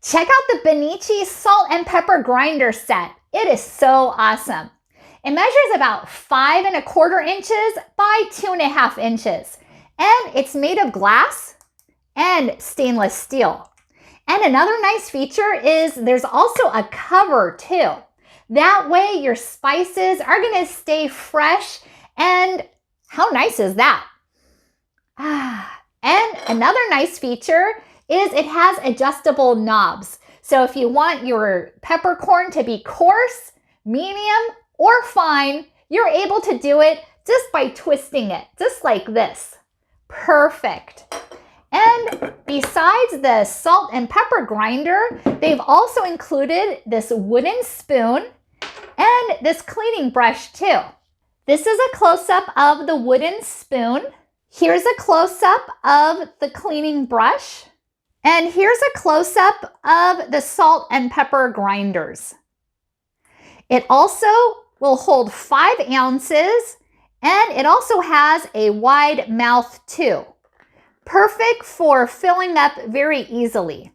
Check out the Benici salt and pepper grinder set. It is so awesome. It measures about 5¼ inches by 2½ inches. And it's made of glass and stainless steel. And another nice feature is there's also a cover too. That way your spices are gonna stay fresh, and how nice is that? And another nice feature is it has adjustable knobs. So if you want your peppercorn to be coarse, medium, or fine, you're able to do it just by twisting it, just like this. Perfect. And besides the salt and pepper grinder, they've also included this wooden spoon and this cleaning brush too. This is a close-up of the wooden spoon. Here's a close-up of the cleaning brush. And here's a close-up of the salt and pepper grinders. It also will hold 5 ounces, and it also has a wide mouth too. Perfect for filling up very easily.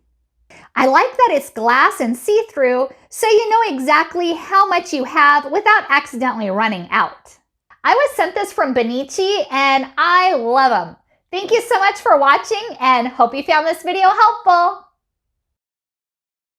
I like that it's glass and see-through, so you know exactly how much you have without accidentally running out. I was sent this from Benici and I love them. Thank you so much for watching and hope you found this video helpful.